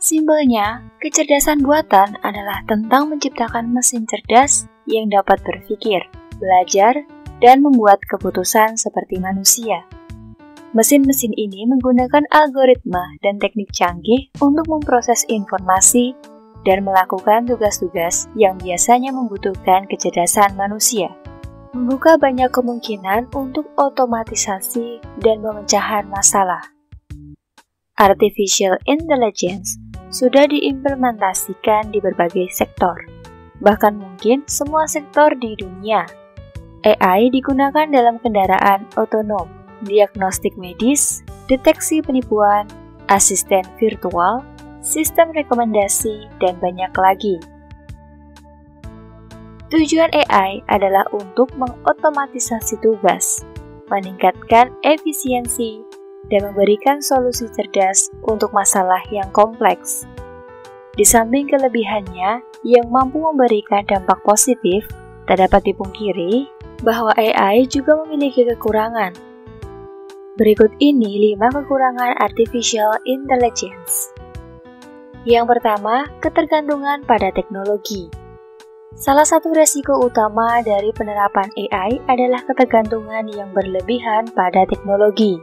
Simpelnya, kecerdasan buatan adalah tentang menciptakan mesin cerdas yang dapat berpikir, belajar, dan membuat keputusan seperti manusia. Mesin-mesin ini menggunakan algoritma dan teknik canggih untuk memproses informasi dan melakukan tugas-tugas yang biasanya membutuhkan kecerdasan manusia. Membuka banyak kemungkinan untuk otomatisasi dan pemecahan masalah. Artificial intelligence sudah diimplementasikan di berbagai sektor, bahkan mungkin semua sektor di dunia. AI digunakan dalam kendaraan otonom, diagnostik medis, deteksi penipuan, asisten virtual, sistem rekomendasi, dan banyak lagi. Tujuan AI adalah untuk mengotomatisasi tugas, meningkatkan efisiensi, dan memberikan solusi cerdas untuk masalah yang kompleks. Di samping kelebihannya yang mampu memberikan dampak positif, tak dapat dipungkiri bahwa AI juga memiliki kekurangan. Berikut ini 5 kekurangan artificial intelligence. Yang pertama, ketergantungan pada teknologi. Salah satu resiko utama dari penerapan AI adalah ketergantungan yang berlebihan pada teknologi.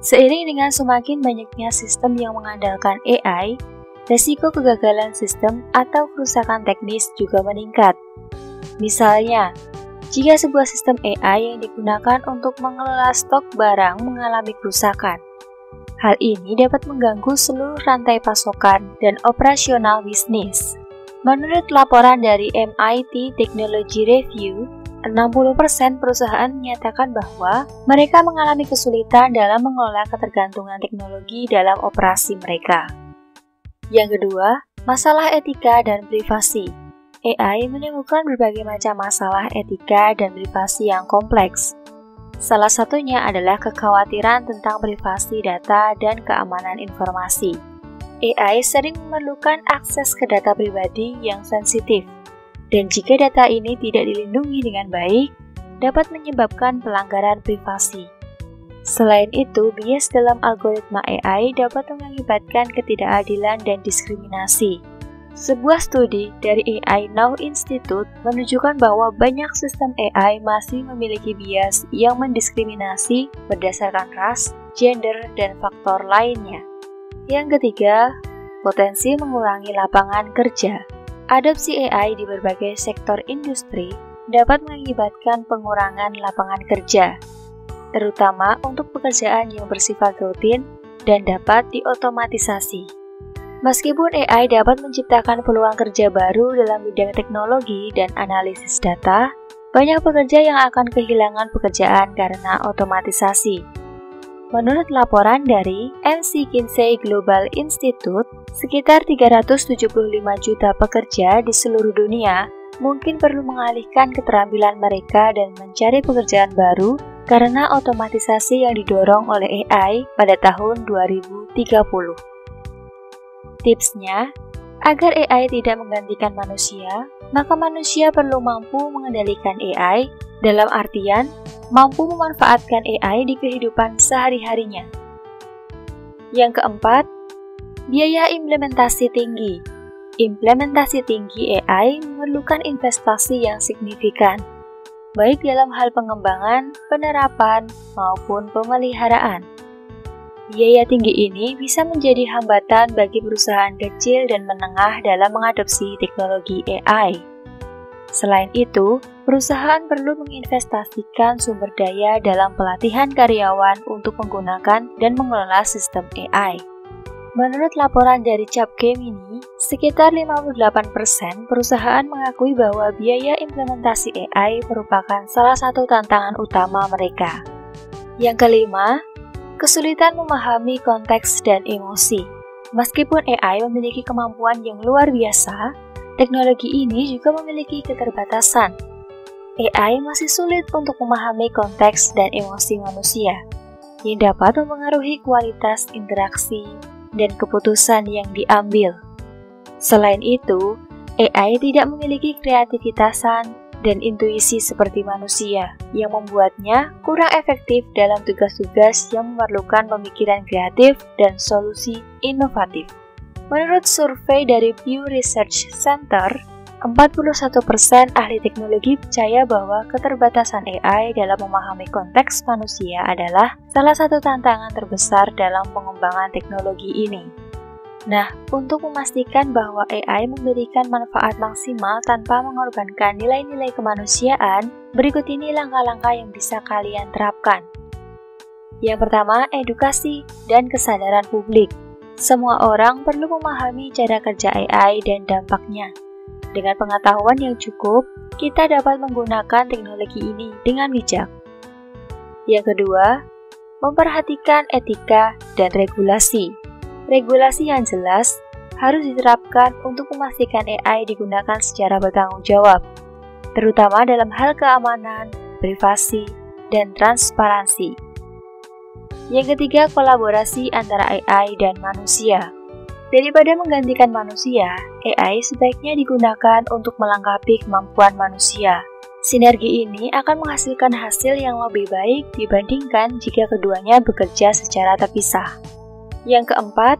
Seiring dengan semakin banyaknya sistem yang mengandalkan AI, resiko kegagalan sistem atau kerusakan teknis juga meningkat. Misalnya, jika sebuah sistem AI yang digunakan untuk mengelola stok barang mengalami kerusakan, hal ini dapat mengganggu seluruh rantai pasokan dan operasional bisnis. Menurut laporan dari MIT Technology Review, 60% perusahaan menyatakan bahwa mereka mengalami kesulitan dalam mengelola ketergantungan teknologi dalam operasi mereka. Yang kedua, masalah etika dan privasi. AI menimbulkan berbagai macam masalah etika dan privasi yang kompleks. Salah satunya adalah kekhawatiran tentang privasi data dan keamanan informasi. AI sering memerlukan akses ke data pribadi yang sensitif. Dan jika data ini tidak dilindungi dengan baik, dapat menyebabkan pelanggaran privasi. Selain itu, bias dalam algoritma AI dapat mengakibatkan ketidakadilan dan diskriminasi. Sebuah studi dari AI Now Institute menunjukkan bahwa banyak sistem AI masih memiliki bias yang mendiskriminasi berdasarkan ras, gender, dan faktor lainnya. Yang ketiga, potensi mengurangi lapangan kerja. Adopsi AI di berbagai sektor industri dapat mengakibatkan pengurangan lapangan kerja, terutama untuk pekerjaan yang bersifat rutin dan dapat diotomatisasi. Meskipun AI dapat menciptakan peluang kerja baru dalam bidang teknologi dan analisis data, banyak pekerja yang akan kehilangan pekerjaan karena otomatisasi. Menurut laporan dari McKinsey Global Institute, sekitar 375 juta pekerja di seluruh dunia mungkin perlu mengalihkan keterampilan mereka dan mencari pekerjaan baru karena otomatisasi yang didorong oleh AI pada tahun 2030. Tipsnya, agar AI tidak menggantikan manusia, maka manusia perlu mampu mengendalikan AI dalam artian mampu memanfaatkan AI di kehidupan sehari-harinya. Yang keempat, biaya implementasi tinggi. Implementasi tinggi AI memerlukan investasi yang signifikan, baik dalam hal pengembangan, penerapan, maupun pemeliharaan. Biaya tinggi ini bisa menjadi hambatan bagi perusahaan kecil dan menengah dalam mengadopsi teknologi AI. Selain itu, perusahaan perlu menginvestasikan sumber daya dalam pelatihan karyawan untuk menggunakan dan mengelola sistem AI. Menurut laporan dari Capgemini, sekitar 58% perusahaan mengakui bahwa biaya implementasi AI merupakan salah satu tantangan utama mereka. Yang kelima, kesulitan memahami konteks dan emosi. Meskipun AI memiliki kemampuan yang luar biasa, teknologi ini juga memiliki keterbatasan. AI masih sulit untuk memahami konteks dan emosi manusia, yang dapat mempengaruhi kualitas interaksi dan keputusan yang diambil. Selain itu, AI tidak memiliki kreativitasan dan intuisi seperti manusia, yang membuatnya kurang efektif dalam tugas-tugas yang memerlukan pemikiran kreatif dan solusi inovatif. Menurut survei dari Pew Research Center, 41% ahli teknologi percaya bahwa keterbatasan AI dalam memahami konteks manusia adalah salah satu tantangan terbesar dalam pengembangan teknologi ini. Nah, untuk memastikan bahwa AI memberikan manfaat maksimal tanpa mengorbankan nilai-nilai kemanusiaan, berikut ini langkah-langkah yang bisa kalian terapkan. Yang pertama, edukasi dan kesadaran publik. Semua orang perlu memahami cara kerja AI dan dampaknya. Dengan pengetahuan yang cukup, kita dapat menggunakan teknologi ini dengan bijak. Yang kedua, memperhatikan etika dan regulasi. Regulasi yang jelas harus diterapkan untuk memastikan AI digunakan secara bertanggung jawab, terutama dalam hal keamanan, privasi, dan transparansi. Yang ketiga, kolaborasi antara AI dan manusia. Daripada menggantikan manusia, AI sebaiknya digunakan untuk melengkapi kemampuan manusia. Sinergi ini akan menghasilkan hasil yang lebih baik dibandingkan jika keduanya bekerja secara terpisah. Yang keempat,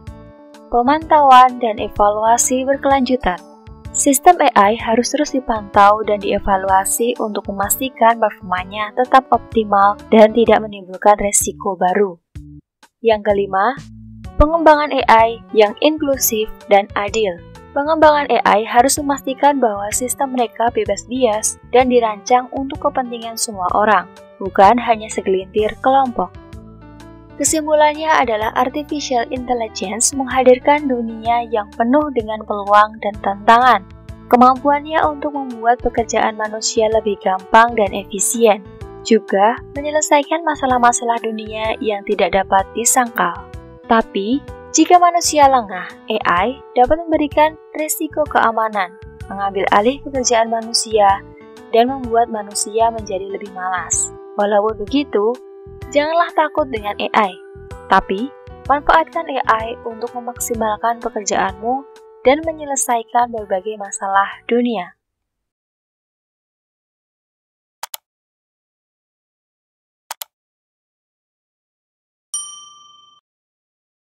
pemantauan dan evaluasi berkelanjutan. Sistem AI harus terus dipantau dan dievaluasi untuk memastikan performanya tetap optimal dan tidak menimbulkan resiko baru. Yang kelima, pengembangan AI yang inklusif dan adil. Pengembangan AI harus memastikan bahwa sistem mereka bebas bias dan dirancang untuk kepentingan semua orang, bukan hanya segelintir kelompok. Kesimpulannya adalah artificial intelligence menghadirkan dunia yang penuh dengan peluang dan tantangan. Kemampuannya untuk membuat pekerjaan manusia lebih gampang dan efisien, juga menyelesaikan masalah-masalah dunia yang tidak dapat disangkal. Tapi, jika manusia lengah, AI dapat memberikan risiko keamanan, mengambil alih pekerjaan manusia, dan membuat manusia menjadi lebih malas. Walaupun begitu, janganlah takut dengan AI, tapi manfaatkan AI untuk memaksimalkan pekerjaanmu dan menyelesaikan berbagai masalah dunia.